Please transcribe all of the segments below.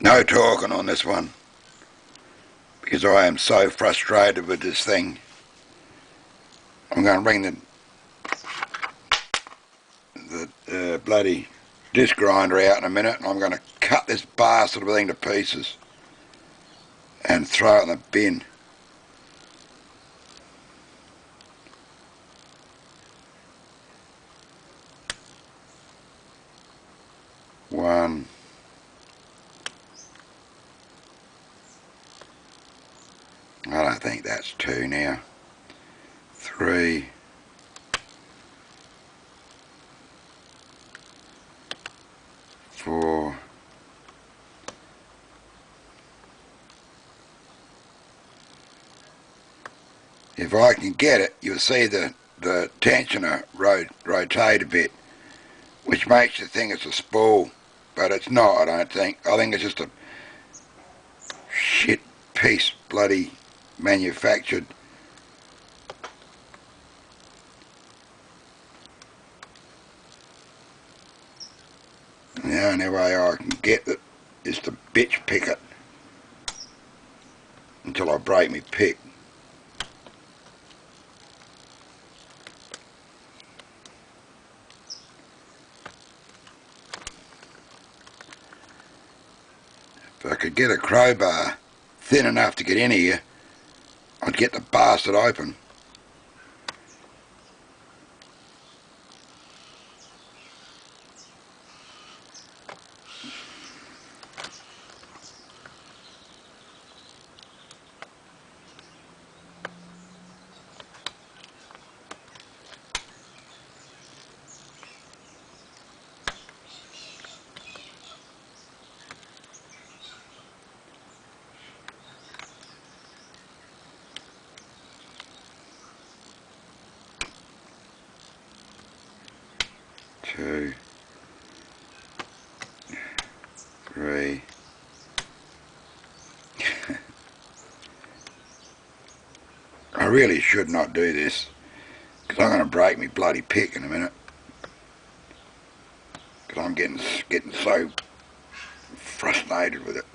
No talking on this one, because I am so frustrated with this thing. I'm going to bring the bloody disc grinder out in a minute, and I'm going to cut this bastard of a thing to pieces and throw it in the bin. One. I don't think that's two now. Three. Four. If I can get it, you'll see the tensioner rotate a bit, which makes you think it's a spool, but it's not, I don't think. I think it's just a shit piece bloody manufactured. The only way I can get it is to bitch pick it until I break my pick. If I could get a crowbar thin enough to get in here, I'd get the bastard open. Two, three. I really should not do this, because I'm going to break my bloody pick in a minute. Because I'm getting so frustrated with it.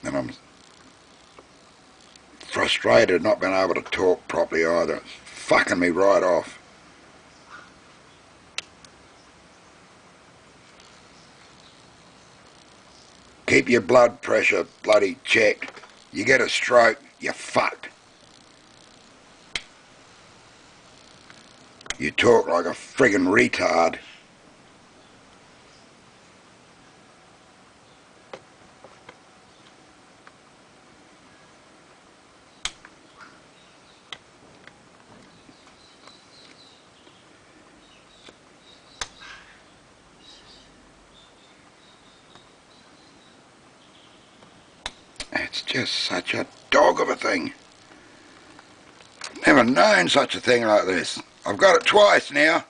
And I'm frustrated not being able to talk properly either. It's fucking me right off. Keep your blood pressure bloody checked. You get a stroke, you're fucked. You talk like a friggin' retard. It's just such a dog of a thing. Never known such a thing like this. I've got it twice now.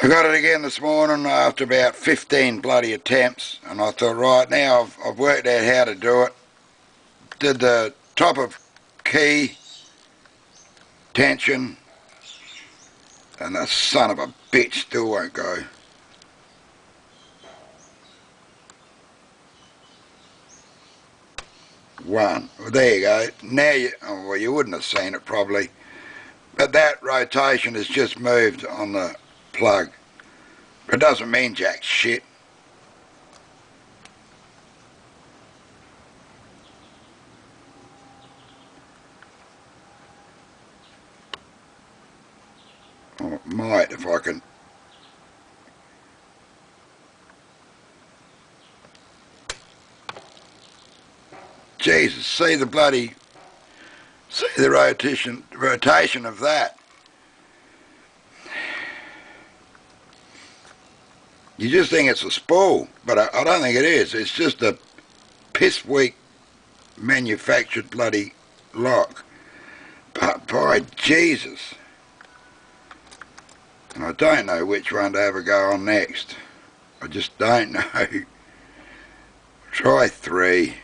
I got it again this morning after about 15 bloody attempts, and I thought, right, now I've worked out how to do it. Did the top of key tension, and the son of a bitch still won't go. One. Well, there you go. Now well, you wouldn't have seen it probably, but that rotation has just moved on the plug. But it doesn't mean jack shit. Or it might if I can. Jesus, see the rotation of that. You just think it's a spool, but I don't think it is. It's just a piss weak manufactured bloody lock. But by Jesus. And I don't know which one to ever go on next. I just don't know. Try three.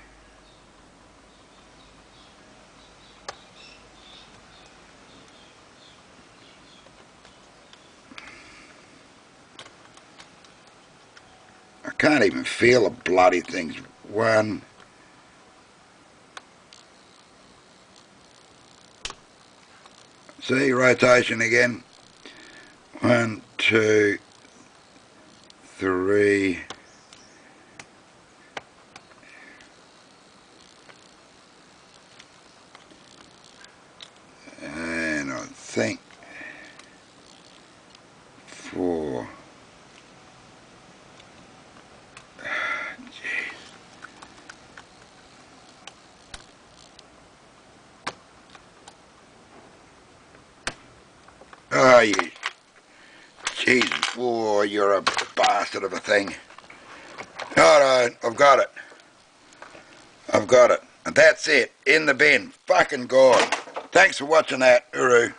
I can't even feel the bloody things. 1, see, rotation again. 1, 2, 3. And I think 4. Oh, you, Jesus, oh, you're a bastard of a thing. Alright, I've got it. I've got it. And that's it. In the bin. Fucking gone. Thanks for watching that. Hooroo.